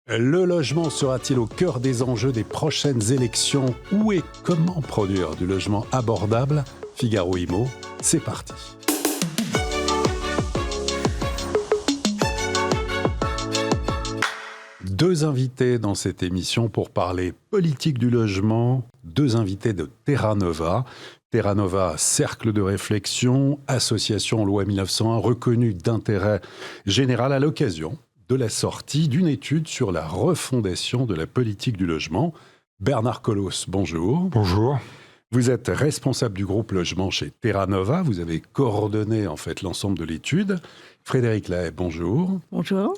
Le logement sera-t-il au cœur des enjeux des prochaines élections? Où et comment produire du logement abordable? Figaro Immo, c'est parti. Deux invités dans cette émission pour parler politique du logement, deux invités de Terra Nova. Terra Nova, cercle de réflexion, association loi 1901 reconnue d'intérêt général à l'occasion de la sortie d'une étude sur la refondation de la politique du logement. Bernard Colos, bonjour. Bonjour. Vous êtes responsable du groupe logement chez Terra Nova. Vous avez coordonné l'ensemble de l'étude. Frédéric Lahaye, bonjour. Bonjour.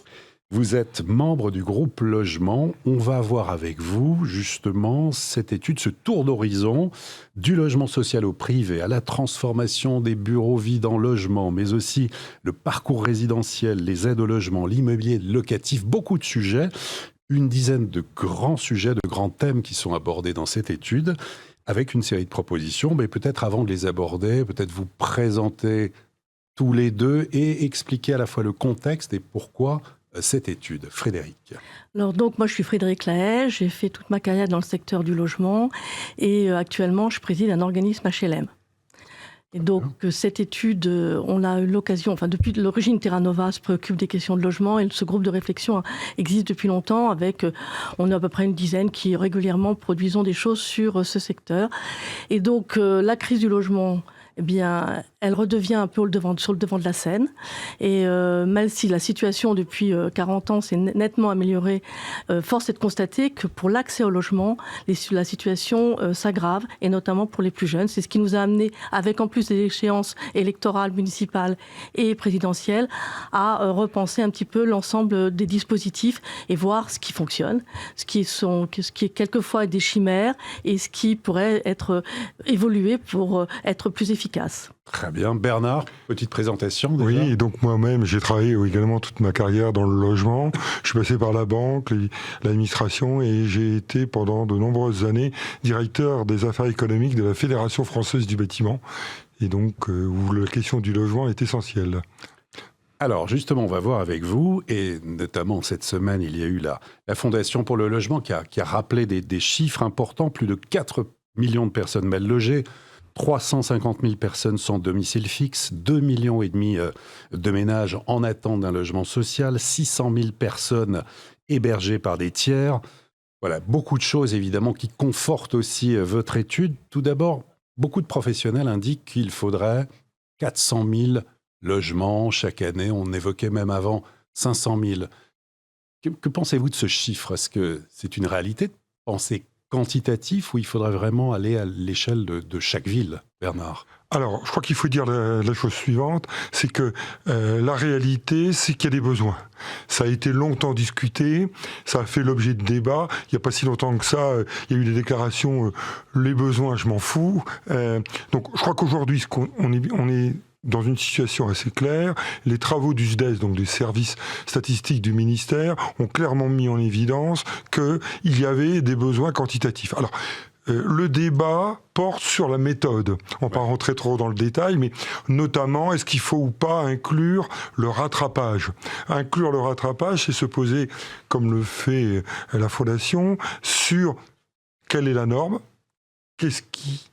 Vous êtes membre du groupe logement. On va avoir avec vous justement cette étude, ce tour d'horizon du logement social au privé, à la transformation des bureaux vides en logement, mais aussi le parcours résidentiel, les aides au logement, l'immobilier locatif, beaucoup de sujets, une dizaine de grands sujets, de grands thèmes qui sont abordés dans cette étude, avec une série de propositions. Mais peut-être avant de les aborder, peut-être vous présenter tous les deux et expliquer à la fois le contexte et pourquoi cette étude. Frédéric. Alors donc moi je suis Frédéric Lahaye, j'ai fait toute ma carrière dans le secteur du logement et actuellement je préside un organisme HLM. Et donc cette étude, on a eu l'occasion, depuis l'origine Terra Nova se préoccupe des questions de logement et ce groupe de réflexion existe depuis longtemps avec, on a à peu près une dizaine qui régulièrement produisons des choses sur ce secteur. Et donc la crise du logement, eh bien, elle redevient un peu sur le devant de la scène. Et même si la situation depuis 40 ans s'est nettement améliorée, force est de constater que pour l'accès au logement, la situation s'aggrave, et notamment pour les plus jeunes. C'est ce qui nous a amené, avec en plus des échéances électorales, municipales et présidentielles, à repenser un petit peu l'ensemble des dispositifs et voir ce qui fonctionne, ce qui est quelquefois des chimères et ce qui pourrait être évolué pour être plus efficace. Très bien. Bernard, petite présentation déjà. Oui, et donc moi-même, j'ai travaillé également toute ma carrière dans le logement. Je suis passé par la banque, l'administration, et j'ai été pendant de nombreuses années directeur des affaires économiques de la Fédération française du bâtiment. Et donc, où la question du logement est essentielle. Alors justement, on va voir avec vous, et notamment cette semaine, il y a eu la Fondation pour le logement qui a rappelé des chiffres importants, plus de 4 millions de personnes mal logées, 350 000 personnes sans domicile fixe, 2,5 millions de ménages en attente d'un logement social, 600 000 personnes hébergées par des tiers. Voilà, beaucoup de choses évidemment qui confortent aussi votre étude. Tout d'abord, beaucoup de professionnels indiquent qu'il faudrait 400 000 logements chaque année. On évoquait même avant 500 000. Que pensez-vous de ce chiffre? Est-ce que c'est une réalité de penser quantitatif ou il faudrait vraiment aller à l'échelle de chaque ville, Bernard? Alors, je crois qu'il faut dire la chose suivante, c'est que la réalité, c'est qu'il y a des besoins. Ça a été longtemps discuté, ça a fait l'objet de débats. Il n'y a pas si longtemps que ça, il y a eu des déclarations les besoins, je m'en fous. Donc, je crois qu'aujourd'hui, on est dans une situation assez claire. Les travaux du SDES, donc des services statistiques du ministère, ont clairement mis en évidence qu'il y avait des besoins quantitatifs. Alors, le débat porte sur la méthode. On ne va pas rentrer trop dans le détail, mais notamment, est-ce qu'il faut ou pas inclure le rattrapage? Inclure le rattrapage, c'est se poser, comme le fait la Fondation, sur quelle est la norme, qu'est-ce qui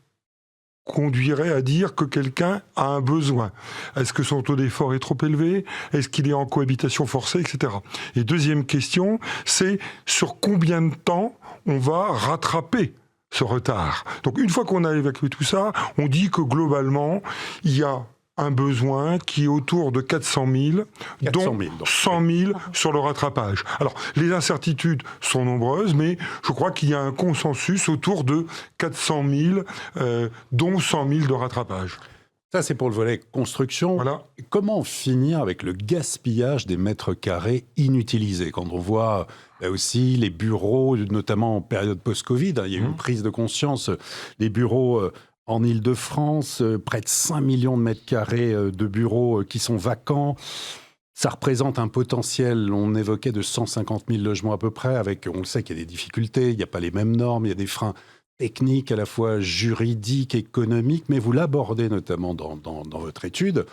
conduirait à dire que quelqu'un a un besoin. Est-ce que son taux d'effort est trop élevé? Est-ce qu'il est en cohabitation forcée, etc. Et deuxième question, c'est sur combien de temps on va rattraper ce retard. Donc une fois qu'on a évacué tout ça, on dit que globalement, il y a un besoin qui est autour de 400 000, dont 100 000 sur le rattrapage. Alors, les incertitudes sont nombreuses, mais je crois qu'il y a un consensus autour de 400 000, dont 100 000 de rattrapage. Ça, c'est pour le volet construction. Voilà. Comment finir avec le gaspillage des mètres carrés inutilisés? Quand on voit là aussi les bureaux, notamment en période post-Covid, il y a eu une prise de conscience, les bureaux en Île-de-France, près de 5 millions de mètres carrés de bureaux qui sont vacants. Ça représente un potentiel, on évoquait, de 150 000 logements à peu près, avec, on le sait qu'il y a des difficultés, il n'y a pas les mêmes normes, il y a des freins techniques, à la fois juridiques, économiques, mais vous l'abordez notamment dans votre étude.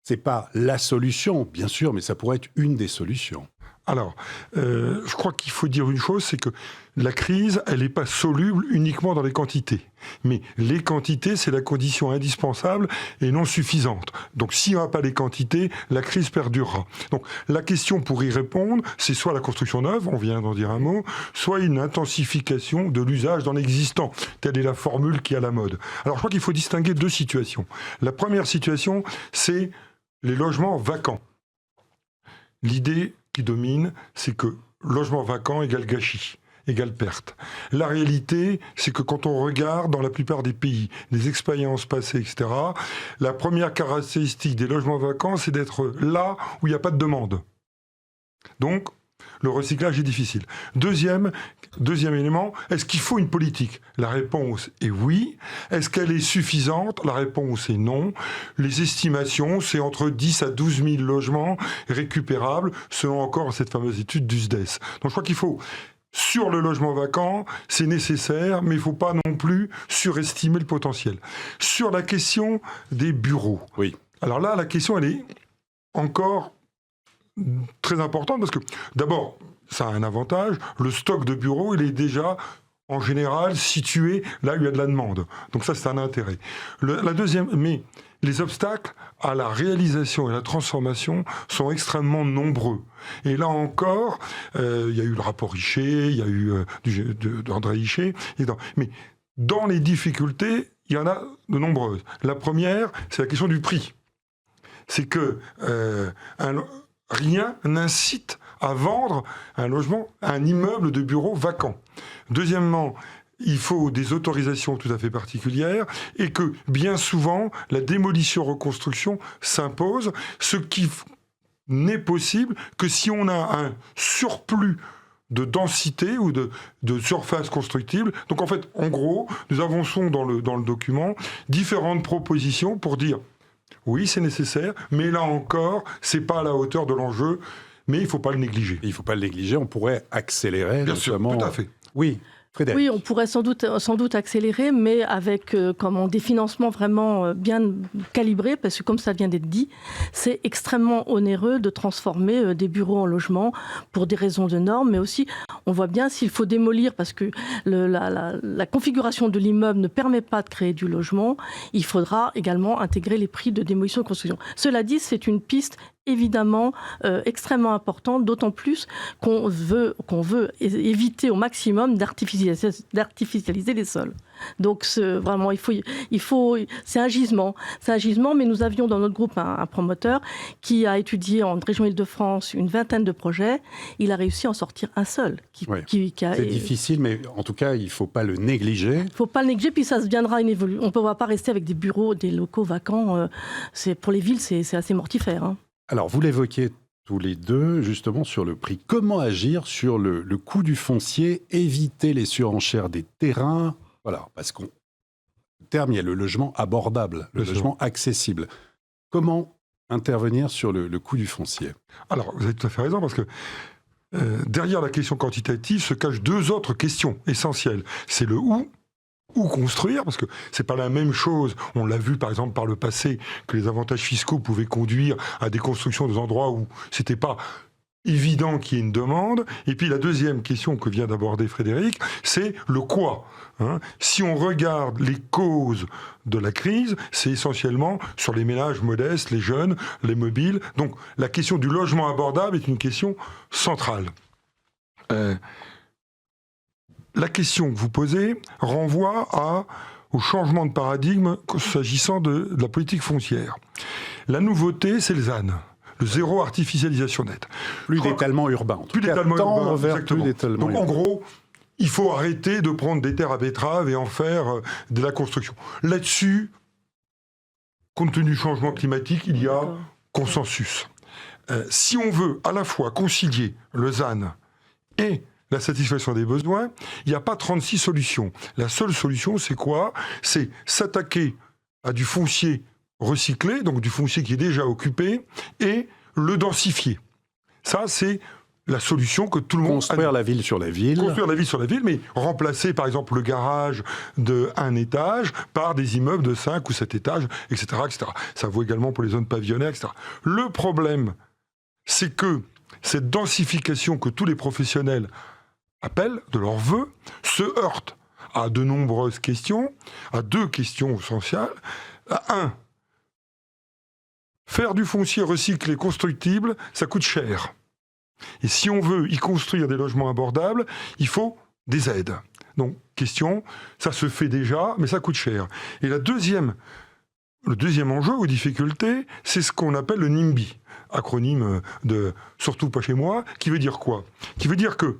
Ce n'est pas la solution, bien sûr, mais ça pourrait être une des solutions. Alors, je crois qu'il faut dire une chose, c'est que la crise, elle n'est pas soluble uniquement dans les quantités. Mais les quantités, c'est la condition indispensable et non suffisante. Donc, s'il n'y a pas les quantités, la crise perdurera. Donc, la question pour y répondre, c'est soit la construction neuve, on vient d'en dire un mot, soit une intensification de l'usage dans l'existant. Telle est la formule qui est à la mode. Alors, je crois qu'il faut distinguer deux situations. La première situation, c'est les logements vacants. L'idée qui domine, c'est que logement vacant égale gâchis, égale perte. La réalité, c'est que quand on regarde dans la plupart des pays, les expériences passées, etc., la première caractéristique des logements vacants, c'est d'être là où il n'y a pas de demande. Donc, le recyclage est difficile. Deuxième élément, est-ce qu'il faut une politique ? La réponse est oui. Est-ce qu'elle est suffisante ? La réponse est non. Les estimations, c'est entre 10 à 12 000 logements récupérables, selon encore cette fameuse étude du SDES. Donc je crois qu'il faut, sur le logement vacant, c'est nécessaire, mais il ne faut pas non plus surestimer le potentiel. Sur la question des bureaux, oui. Alors là, la question, elle est encore très importante parce que, d'abord, ça a un avantage, le stock de bureaux, il est déjà, en général, situé là où il y a de la demande. Donc ça, c'est un intérêt. La deuxième, mais les obstacles à la réalisation et à la transformation sont extrêmement nombreux. Et là encore, il y a eu le rapport Richer, il y a eu d'André Richer, mais dans les difficultés, il y en a de nombreuses. La première, c'est la question du prix. C'est que rien n'incite à vendre un logement, un immeuble de bureau vacant. Deuxièmement, il faut des autorisations tout à fait particulières et que bien souvent, la démolition-reconstruction s'impose, ce qui n'est possible que si on a un surplus de densité ou de surface constructible. Donc en fait, en gros, nous avançons dans le document différentes propositions pour dire oui, c'est nécessaire, mais là encore, c'est pas à la hauteur de l'enjeu, mais il ne faut pas le négliger. Il ne faut pas le négliger, on pourrait accélérer. Bien sûr, tout à fait. Oui, Frédéric. Oui, on pourrait sans doute accélérer, mais avec des financements vraiment bien calibrés, parce que comme ça vient d'être dit, c'est extrêmement onéreux de transformer des bureaux en logements pour des raisons de normes, mais aussi, on voit bien s'il faut démolir, parce que la configuration de l'immeuble ne permet pas de créer du logement, il faudra également intégrer les prix de démolition et de construction. Cela dit, c'est une piste évidemment extrêmement importante, d'autant plus qu'on veut éviter au maximum d'artificialiser les sols. Donc vraiment, c'est un gisement, mais nous avions dans notre groupe un promoteur qui a étudié en région Île-de-France une vingtaine de projets. Il a réussi à en sortir un seul. C'est difficile, mais en tout cas, il ne faut pas le négliger. Il ne faut pas le négliger, puis ça deviendra une évolution. On ne pourra pas rester avec des bureaux, des locaux vacants. Pour les villes, c'est assez mortifère. Hein. Alors, vous l'évoquiez tous les deux, justement, sur le prix. Comment agir sur le coût du foncier, éviter les surenchères des terrains ? Voilà, parce qu'au terme, il y a le logement abordable, le logement accessible. Comment intervenir sur le coût du foncier ? Alors, vous avez tout à fait raison, parce que derrière la question quantitative se cachent deux autres questions essentielles. C'est le où construire, parce que c'est pas la même chose. On l'a vu par exemple par le passé que les avantages fiscaux pouvaient conduire à des constructions des endroits où c'était pas évident qu'il y ait une demande. Et puis la deuxième question que vient d'aborder Frédéric, c'est le quoi. Si on regarde les causes de la crise, c'est essentiellement sur les ménages modestes, les jeunes, les mobiles. Donc la question du logement abordable est une question centrale. La question que vous posez renvoie au changement de paradigme s'agissant de la politique foncière. La nouveauté, c'est le ZAN, le zéro artificialisation nette. Plus d'étalement urbain. Plus d'étalement urbain, vers exactement. Plus d'étalement Donc urbain. en gros, il faut arrêter de prendre des terres à betteraves et en faire de la construction. Là-dessus, compte tenu du changement climatique, il y a consensus. Si on veut à la fois concilier le ZAN et la satisfaction des besoins, il n'y a pas 36 solutions. La seule solution, c'est quoi ? C'est s'attaquer à du foncier recyclé, donc du foncier qui est déjà occupé, et le densifier. Ça, c'est la solution que tout le monde... Construire la ville sur la ville. Construire la ville sur la ville, mais remplacer, par exemple, le garage de 1 étage par des immeubles de 5 ou 7 étages, etc., etc. Ça vaut également pour les zones pavillonnaires, etc. Le problème, c'est que cette densification que tous les professionnels appellent de leur vœu se heurte à de nombreuses questions, à 2 questions essentielles. À 1, faire du foncier recyclé constructible, ça coûte cher. Et si on veut y construire des logements abordables, il faut des aides. Donc, question, ça se fait déjà, mais ça coûte cher. Et le deuxième enjeu ou difficulté, c'est ce qu'on appelle le NIMBY, acronyme de « surtout pas chez moi », qui veut dire quoi ? Qui veut dire que,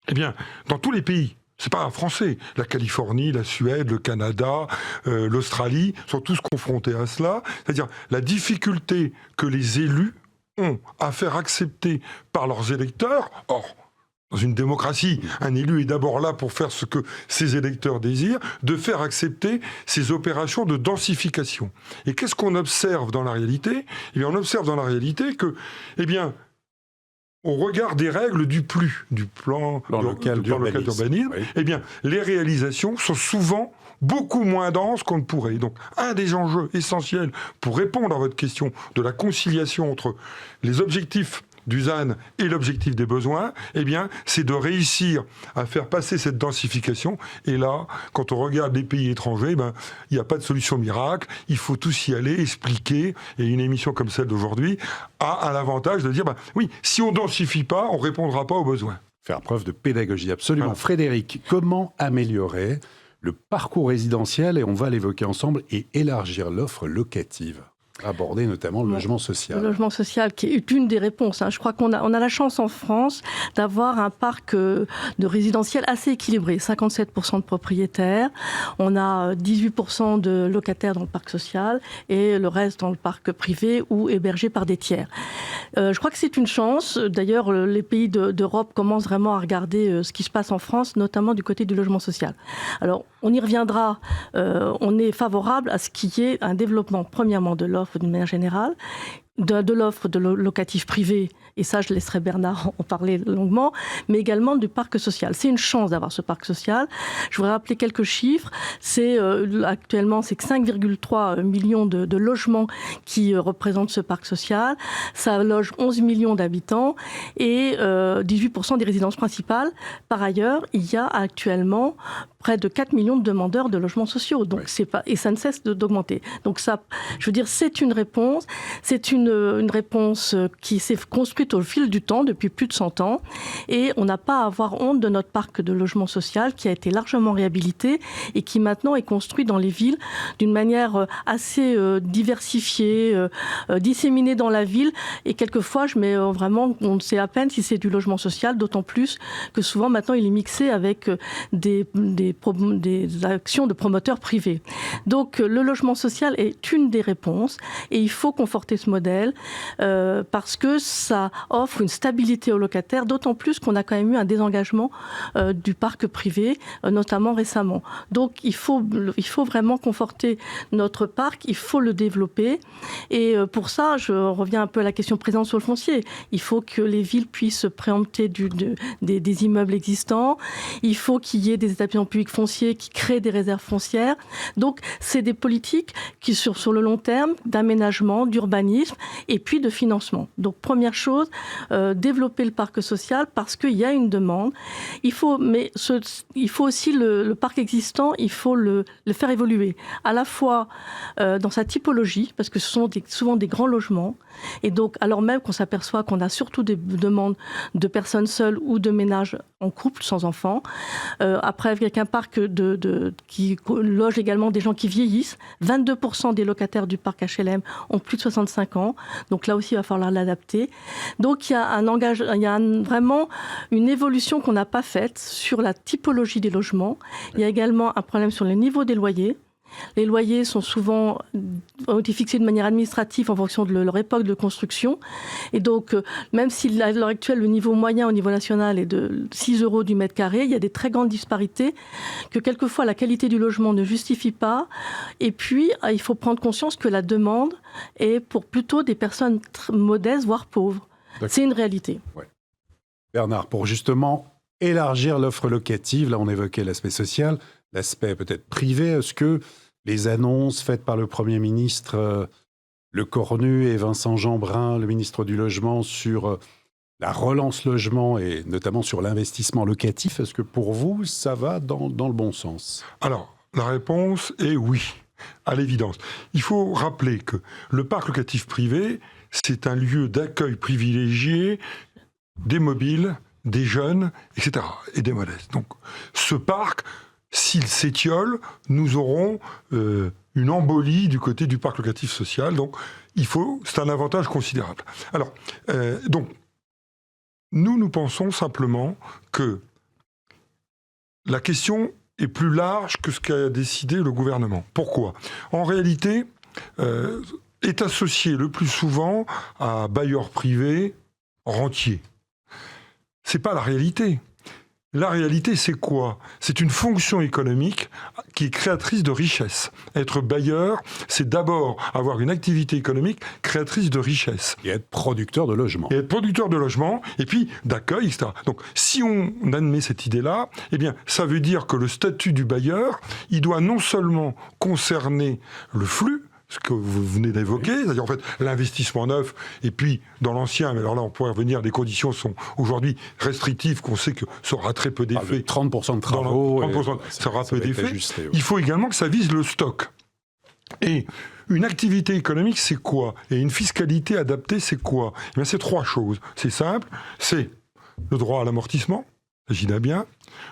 eh bien, dans tous les pays, c'est pas un français, la Californie, la Suède, le Canada, l'Australie, sont tous confrontés à cela. C'est-à-dire la difficulté que les élus ont à faire accepter par leurs électeurs. Or, dans une démocratie, un élu est d'abord là pour faire ce que ses électeurs désirent, de faire accepter ces opérations de densification. Et qu'est-ce qu'on observe dans la réalité ? Eh bien, on observe dans la réalité que, eh bien, au regard des règles du plan local d'urbanisme, oui. Eh bien, les réalisations sont souvent beaucoup moins denses qu'on ne pourrait. Donc, un des enjeux essentiels pour répondre à votre question de la conciliation entre les objectifs du ZAN et l'objectif des besoins, eh bien, c'est de réussir à faire passer cette densification. Et là, quand on regarde les pays étrangers, il n'y a pas de solution miracle. Il faut tous y aller, expliquer. Et une émission comme celle d'aujourd'hui a l'avantage de dire, oui, si on densifie pas, on répondra pas aux besoins. Faire preuve de pédagogie, absolument. Voilà. Frédéric, comment améliorer le parcours résidentiel, et on va l'évoquer ensemble, et élargir l'offre locative ? Aborder notamment le logement social. Le logement social qui est une des réponses. Je crois qu'on a la chance en France d'avoir un parc de résidentiel assez équilibré. 57% de propriétaires, on a 18% de locataires dans le parc social et le reste dans le parc privé ou hébergé par des tiers. Je crois que c'est une chance. D'ailleurs, les pays d'Europe commencent vraiment à regarder ce qui se passe en France, notamment du côté du logement social. Alors, on y reviendra. On est favorable à ce qu'il y ait un développement, premièrement, de l'offre d'une manière générale, de l'offre de locatif privé, et ça je laisserai Bernard en parler longuement, mais également du parc social. C'est une chance d'avoir ce parc social. Je voudrais rappeler quelques chiffres. Actuellement, c'est que 5,3 millions de logements qui représentent ce parc social. Ça loge 11 millions d'habitants et 18% des résidences principales. Par ailleurs, il y a actuellement près de 4 millions de demandeurs de logements sociaux. Donc, et ça ne cesse d'augmenter. Donc ça, je veux dire, c'est une réponse. C'est une réponse qui s'est construite au fil du temps, depuis plus de 100 ans. Et on n'a pas à avoir honte de notre parc de logement social qui a été largement réhabilité et qui maintenant est construit dans les villes d'une manière assez diversifiée, disséminée dans la ville. Et quelquefois, vraiment, on ne sait à peine si c'est du logement social, d'autant plus que souvent maintenant il est mixé avec des actions de promoteurs privés. Donc le logement social est une des réponses et il faut conforter ce modèle parce que ça offre une stabilité aux locataires, d'autant plus qu'on a quand même eu un désengagement du parc privé, notamment récemment. Donc il faut vraiment conforter notre parc, il faut le développer et pour ça, je reviens un peu à la question présente sur le foncier. Il faut que les villes puissent préempter des immeubles existants, il faut qu'il y ait des établissements publics fonciers qui créent des réserves foncières. Donc, c'est des politiques qui, sur le long terme, d'aménagement, d'urbanisme et puis de financement. Donc, première chose, développer le parc social parce qu'il y a une demande. Il faut aussi le parc existant, il faut le faire évoluer. À la fois dans sa typologie, parce que ce sont souvent des grands logements. Et donc, alors même qu'on s'aperçoit qu'on a surtout des demandes de personnes seules ou de ménages en couple, sans enfants. Après, avec un parc qui loge également des gens qui vieillissent. 22% des locataires du parc HLM ont plus de 65 ans. Donc là aussi, il va falloir l'adapter. Donc il y a vraiment une évolution qu'on n'a pas faite sur la typologie des logements. Il y a également un problème sur le niveau des loyers. Les loyers ont été fixés de manière administrative en fonction de leur époque de construction. Et donc, même si à l'heure actuelle, le niveau moyen au niveau national est de 6 € du mètre carré, il y a des très grandes disparités que quelquefois la qualité du logement ne justifie pas. Et puis, il faut prendre conscience que la demande est pour plutôt des personnes modestes, voire pauvres. D'accord. C'est une réalité. Ouais. Bernard, pour justement élargir l'offre locative, là on évoquait l'aspect social, l'aspect peut-être privé, est-ce que les annonces faites par le Premier ministre Le Cornu et Vincent Jeanbrun, le ministre du Logement, sur la relance logement et notamment sur l'investissement locatif, est-ce que pour vous, ça va dans le bon sens? Alors, la réponse est oui, à l'évidence. Il faut rappeler que le parc locatif privé, c'est un lieu d'accueil privilégié des mobiles, des jeunes, etc., et des modestes. Donc, ce parc, s'il s'étiole, nous aurons une embolie du côté du parc locatif social. Donc, c'est un avantage considérable. Alors, donc, nous pensons simplement que la question est plus large que ce qu'a décidé le gouvernement. Pourquoi ? En réalité, est associé le plus souvent à bailleurs privés rentiers. C'est pas la réalité. La réalité, c'est quoi ? C'est une fonction économique qui est créatrice de richesse. Être bailleur, c'est d'abord avoir une activité économique créatrice de richesse. Et être producteur de logement. Et être producteur de logement, et puis d'accueil, etc. Donc, si on admet cette idée-là, eh bien, ça veut dire que le statut du bailleur, il doit non seulement concerner le flux, ce que vous venez d'évoquer, c'est-à-dire en fait l'investissement neuf, et puis dans l'ancien, mais alors là on pourrait revenir, les conditions sont aujourd'hui restrictives, qu'on sait que ça aura très peu d'effet. 30% de travaux, 30%, ça aura peu d'effet. Ouais. Il faut également que ça vise le stock. Et une activité économique, c'est quoi ? Et une fiscalité adaptée, c'est quoi ? Eh bien, c'est 3 choses. C'est simple, c'est le droit à l'amortissement, j'imagine bien.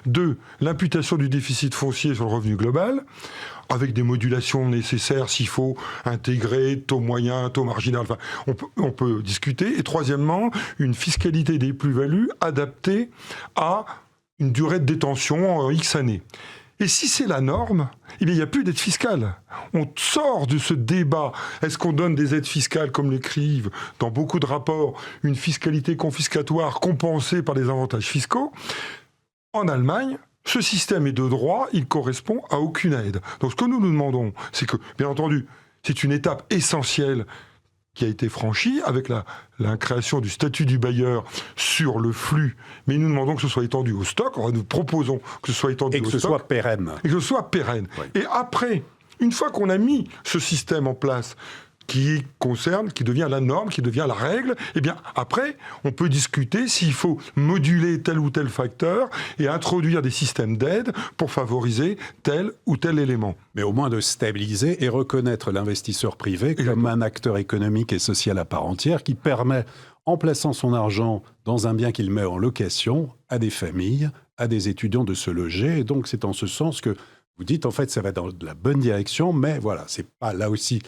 2, l'imputation du déficit foncier sur le revenu global, avec des modulations nécessaires s'il faut intégrer taux moyen, taux marginal, enfin, on peut discuter. Et troisièmement, une fiscalité des plus-values adaptée à une durée de détention en X années. Et si c'est la norme, eh bien, il n'y a plus d'aide fiscale. On sort de ce débat. Est-ce qu'on donne des aides fiscales, comme l'écrivent dans beaucoup de rapports, une fiscalité confiscatoire compensée par des avantages fiscaux ? En Allemagne, ce système est de droit, il correspond à aucune aide. Donc ce que nous demandons, c'est que, bien entendu, c'est une étape essentielle qui a été franchie avec la création du statut du bailleur sur le flux, mais nous demandons que ce soit étendu au stock. Nous proposons que ce soit étendu au stock. Et que ce soit pérenne. Et que ce soit pérenne. Oui. Et après, une fois qu'on a mis ce système en place, qui devient la norme, qui devient la règle, eh bien, après, on peut discuter s'il faut moduler tel ou tel facteur et introduire des systèmes d'aide pour favoriser tel ou tel élément. Mais au moins de stabiliser et reconnaître l'investisseur privé comme un acteur économique et social à part entière qui permet, en plaçant son argent dans un bien qu'il met en location, à des familles, à des étudiants de se loger. Et donc, c'est en ce sens que vous dites, en fait, ça va dans la bonne direction, mais voilà, c'est pas là aussi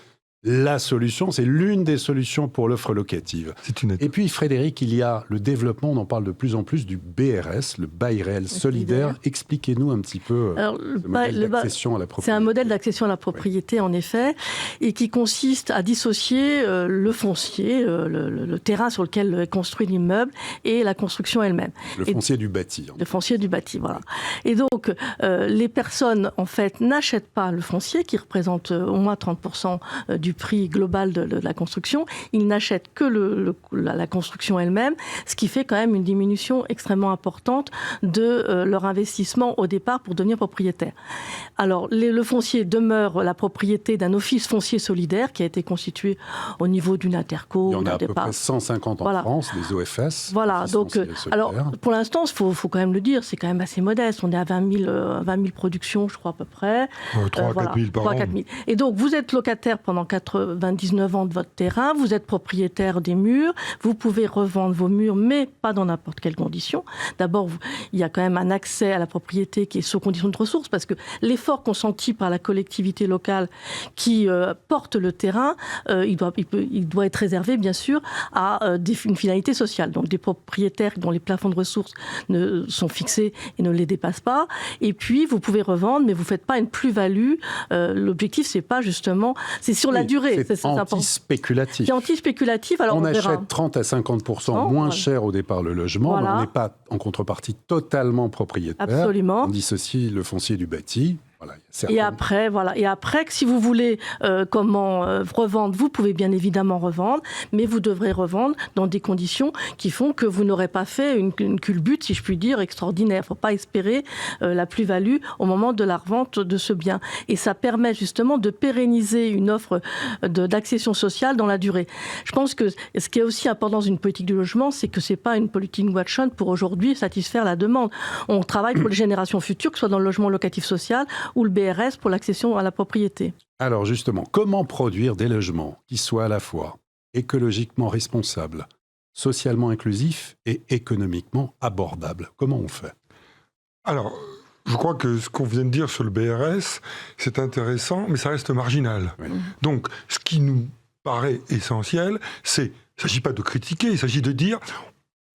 la solution, c'est l'une des solutions pour l'offre locative. Et puis, Frédéric, il y a le développement, on en parle de plus en plus, du BRS, le bail réel solidaire. Expliquez-nous un petit peu ce modèle d'accession à la propriété. C'est un modèle d'accession à la propriété, en effet, et qui consiste à dissocier le foncier, le terrain sur lequel est construit l'immeuble, et la construction elle-même. Le foncier du bâti. Le foncier du bâti, voilà. Et donc, les personnes, en fait, n'achètent pas le foncier, qui représente au moins 30% du prix global de la construction. Ils n'achètent que la construction elle-même, ce qui fait quand même une diminution extrêmement importante de leur investissement au départ pour devenir propriétaire. Alors, le foncier demeure la propriété d'un office foncier solidaire qui a été constitué au niveau d'une interco. Il y en a à peu près 150 en France, des OFS. Voilà, donc, alors, pour l'instant, il faut quand même le dire, c'est quand même assez modeste. On est à 20 000 productions, je crois, à peu près. 3 à 4 000 par an. 4 000. Et donc, vous êtes locataire pendant 99 ans de votre terrain, vous êtes propriétaire des murs, vous pouvez revendre vos murs, mais pas dans n'importe quelles conditions. D'abord, il y a quand même un accès à la propriété qui est sous condition de ressources, parce que l'effort consenti par la collectivité locale qui porte le terrain, il doit être réservé, bien sûr, à une finalité sociale. Donc, des propriétaires dont les plafonds de ressources sont fixés et ne les dépassent pas. Et puis, vous pouvez revendre, mais vous ne faites pas une plus-value. L'objectif, c'est pas justement... C'est sur la durée. C'est anti-spéculatif. C'est anti-spéculatif. Alors on achète 30 à 50% moins cher au départ le logement, mais on n'est pas en contrepartie totalement propriétaire. Absolument. On dissocie le foncier du bâti. Voilà, il y a certaines- Et après, si vous voulez revendre, vous pouvez bien évidemment revendre, mais vous devrez revendre dans des conditions qui font que vous n'aurez pas fait une culbute, si je puis dire, extraordinaire. Il ne faut pas espérer la plus-value au moment de la revente de ce bien. Et ça permet justement de pérenniser une offre d'accession sociale dans la durée. Je pense que ce qui est aussi important dans une politique du logement, c'est que ce n'est pas une politique one-shot pour aujourd'hui satisfaire la demande. On travaille pour les générations futures, que ce soit dans le logement locatif social ou le BRS pour l'accession à la propriété. Alors justement, comment produire des logements qui soient à la fois écologiquement responsables, socialement inclusifs et économiquement abordables? Comment on fait? Alors, je crois que ce qu'on vient de dire sur le BRS, c'est intéressant, mais ça reste marginal. Oui. Donc, ce qui nous paraît essentiel, il ne s'agit pas de critiquer, il s'agit de dire,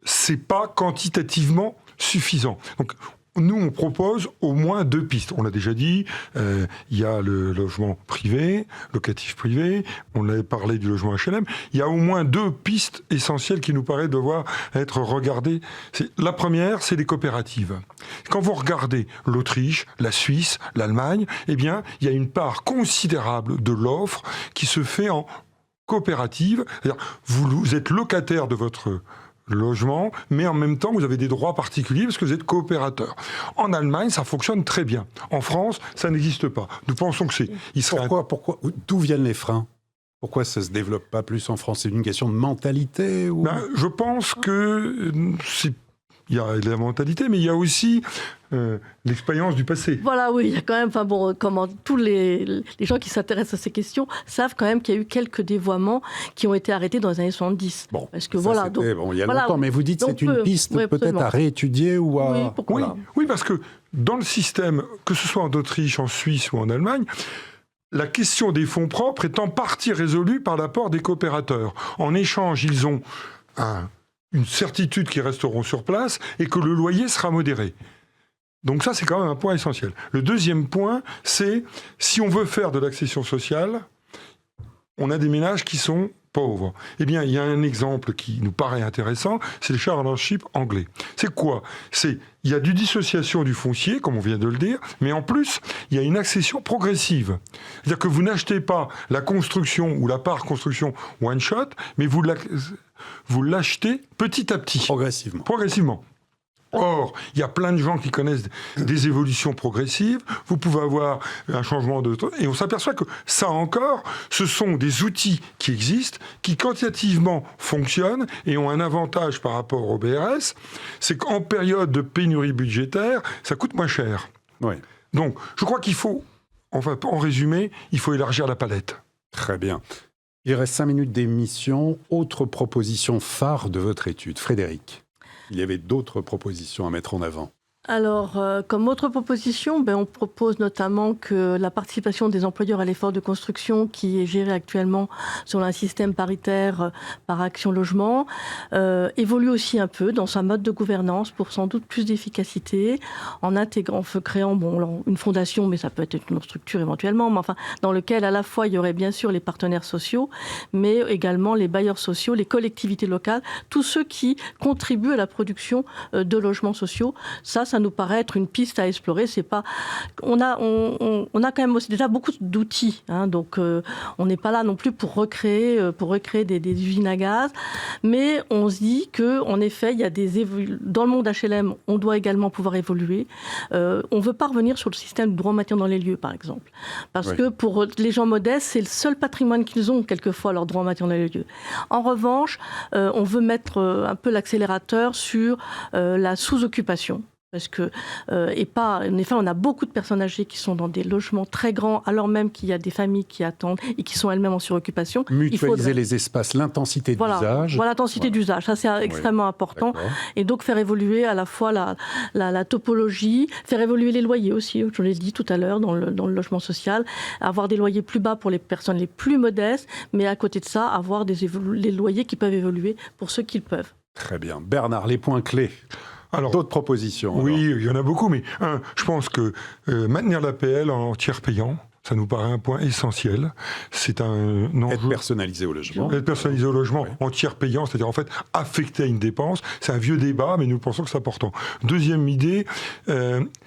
c'est pas quantitativement suffisant. Donc, nous, on propose au moins 2 pistes. On l'a déjà dit, il y a le logement privé, locatif privé, on avait parlé du logement HLM. Il y a au moins 2 pistes essentielles qui nous paraissent devoir être regardées. La première, c'est les coopératives. Quand vous regardez l'Autriche, la Suisse, l'Allemagne, eh bien, il y a une part considérable de l'offre qui se fait en coopérative. C'est-à-dire, vous êtes locataire de votre logement, mais en même temps, vous avez des droits particuliers parce que vous êtes coopérateur. En Allemagne, ça fonctionne très bien. En France, ça n'existe pas. Nous pensons que Pourquoi d'où viennent les freins? Pourquoi ça ne se développe pas plus en France? C'est une question de mentalité ou... Je pense que il y a la mentalité, mais il y a aussi l'expérience du passé. Voilà, oui, il y a quand même, tous les gens qui s'intéressent à ces questions savent quand même qu'il y a eu quelques dévoiements qui ont été arrêtés dans les années 70. Bon, parce que ça, il y a longtemps, mais vous dites que c'est une piste peut-être à réétudier ou à... Oui, pourquoi pas. Oui, parce que dans le système, que ce soit en Autriche, en Suisse ou en Allemagne, la question des fonds propres est en partie résolue par l'apport des coopérateurs. En échange, ils ont une certitude qu'ils resteront sur place et que le loyer sera modéré. Donc ça, c'est quand même un point essentiel. Le deuxième point, c'est si on veut faire de l'accession sociale, on a des ménages qui sont pauvres. Eh bien, il y a un exemple qui nous paraît intéressant, c'est le share ownership anglais. C'est quoi? Il y a du dissociation du foncier, comme on vient de le dire, mais en plus, il y a une accession progressive. C'est-à-dire que vous n'achetez pas la construction ou la part construction one shot, mais vous l'achetez petit à petit. Progressivement. Or, il y a plein de gens qui connaissent des évolutions progressives. Vous pouvez avoir un changement de... Et on s'aperçoit que ça encore, ce sont des outils qui existent, qui quantitativement fonctionnent et ont un avantage par rapport au BRS, c'est qu'en période de pénurie budgétaire, ça coûte moins cher. Oui. Donc, je crois qu'il faut, en résumé, il faut élargir la palette. Très bien. Il reste 5 minutes d'émission. Autre proposition phare de votre étude, Frédéric? Il y avait d'autres propositions à mettre en avant. Alors, comme autre proposition, on propose notamment que la participation des employeurs à l'effort de construction qui est géré actuellement sur un système paritaire par Action Logement évolue aussi un peu dans sa mode de gouvernance pour sans doute plus d'efficacité en créant une fondation, mais ça peut être une autre structure éventuellement, mais enfin dans lequel à la fois il y aurait bien sûr les partenaires sociaux, mais également les bailleurs sociaux, les collectivités locales, tous ceux qui contribuent à la production de logements sociaux. Ça nous paraît être une piste à explorer. On a quand même aussi déjà beaucoup d'outils, donc on n'est pas là non plus pour recréer des usines à gaz, mais on se dit qu'en effet, il y a dans le monde HLM, on doit également pouvoir évoluer. On veut pas revenir sur le système du droit au maintien dans les lieux, par exemple, parce que pour les gens modestes, c'est le seul patrimoine qu'ils ont quelquefois, leur droit au maintien dans les lieux. En revanche, on veut mettre un peu l'accélérateur sur la sous-occupation. Parce que, en effet, on a beaucoup de personnes âgées qui sont dans des logements très grands, alors même qu'il y a des familles qui attendent et qui sont elles-mêmes en suroccupation. Mutualiser les espaces, l'intensité d'usage. Voilà, l'intensité d'usage, ça c'est extrêmement important. D'accord. Et donc faire évoluer à la fois la topologie, faire évoluer les loyers aussi, je l'ai dit tout à l'heure, dans le logement social, avoir des loyers plus bas pour les personnes les plus modestes, mais à côté de ça, avoir les loyers qui peuvent évoluer pour ceux qui le peuvent. Très bien. Bernard, les points clés. Alors, d'autres propositions? Oui, il y en a beaucoup, mais je pense que maintenir l'APL en tiers payant, ça nous paraît un point essentiel. C'est un enjeu. Être personnalisé au logement. Être personnalisé au logement en tiers payant, c'est-à-dire en fait affecté à une dépense. C'est un vieux débat, mais nous pensons que c'est important. Deuxième idée,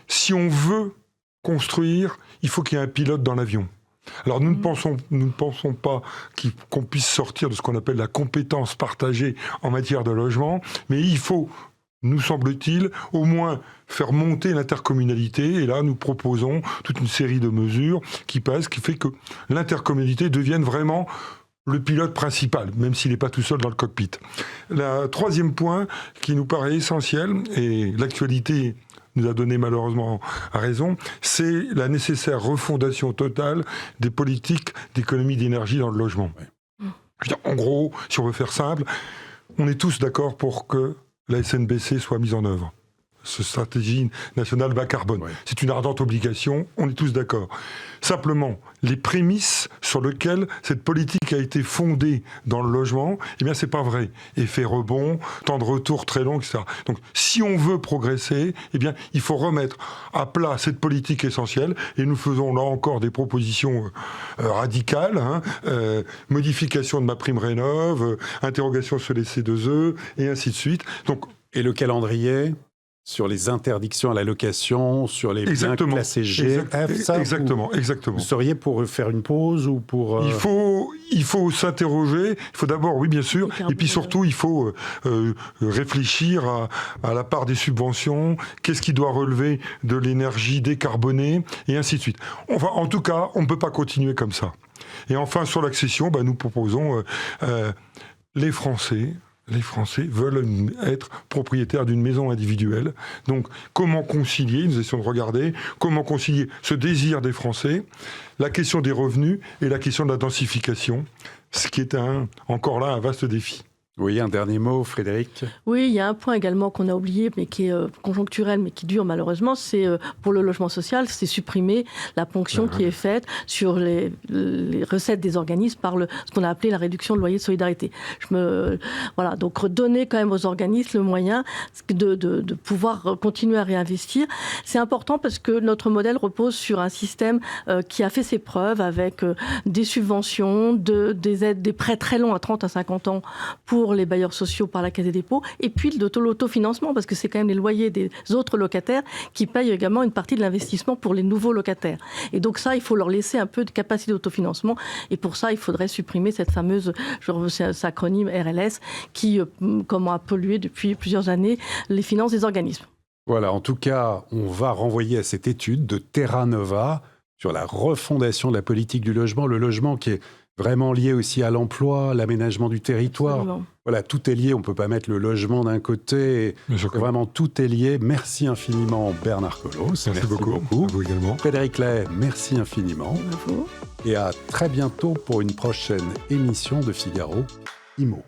si on veut construire, il faut qu'il y ait un pilote dans l'avion. Alors nous ne pensons pas qu'on puisse sortir de ce qu'on appelle la compétence partagée en matière de logement, mais il faut, nous semble-t-il, au moins faire monter l'intercommunalité. Et là, nous proposons toute une série de mesures qui fait que l'intercommunalité devienne vraiment le pilote principal, même s'il n'est pas tout seul dans le cockpit. Le troisième point qui nous paraît essentiel, et l'actualité nous a donné malheureusement raison, c'est la nécessaire refondation totale des politiques d'économie d'énergie dans le logement. Je veux dire, en gros, si on veut faire simple, on est tous d'accord pour que la SNBC soit mise en œuvre. Cette stratégie nationale bas carbone. Ouais. C'est une ardente obligation, on est tous d'accord. Simplement, les prémices sur lesquelles cette politique a été fondée dans le logement, eh bien, c'est pas vrai. Effet rebond, temps de retour très long, etc. Donc, si on veut progresser, eh bien, il faut remettre à plat cette politique essentielle, et nous faisons là encore des propositions radicales, modification de ma prime rénov', interrogation sur les C2E, et ainsi de suite. Donc, et le calendrier sur les interdictions à la location, sur les biens classés G, F, ça, exactement. Vous seriez pour faire une pause ou pour... Il faut s'interroger, il faut d'abord, oui bien sûr, et puis surtout il faut réfléchir à la part des subventions, qu'est-ce qui doit relever de l'énergie décarbonée, et ainsi de suite. En tout cas, on ne peut pas continuer comme ça. Et enfin, sur l'accession, nous proposons les Français veulent être propriétaires d'une maison individuelle. Donc, comment concilier, nous essayons de regarder, comment concilier ce désir des Français, la question des revenus et la question de la densification, ce qui est encore là un vaste défi. Oui, un dernier mot, Frédéric. Oui, il y a un point également qu'on a oublié, mais qui est conjoncturel, mais qui dure malheureusement, c'est pour le logement social, c'est supprimer la ponction qui est faite sur les recettes des organismes par ce qu'on a appelé la réduction de loyer de solidarité. Voilà, donc redonner quand même aux organismes le moyen de pouvoir continuer à réinvestir. C'est important parce que notre modèle repose sur un système qui a fait ses preuves avec des subventions, des aides, des prêts très longs à 30 à 50 ans pour les bailleurs sociaux par la Caisse des dépôts, et puis l'autofinancement, parce que c'est quand même les loyers des autres locataires qui payent également une partie de l'investissement pour les nouveaux locataires. Et donc ça, il faut leur laisser un peu de capacité d'autofinancement, et pour ça, il faudrait supprimer cette fameuse, cet acronyme RLS, qui comment a pollué depuis plusieurs années les finances des organismes. Voilà, en tout cas, on va renvoyer à cette étude de Terra Nova sur la refondation de la politique du logement, le logement qui est vraiment lié aussi à l'emploi, l'aménagement du territoire. Absolument. Voilà, tout est lié. On ne peut pas mettre le logement d'un côté. Vraiment, tout est lié. Merci infiniment, Bernard Collos. Merci beaucoup. À vous également. Frédéric Lay, merci infiniment. À vous. Et à très bientôt pour une prochaine émission de Figaro Immo.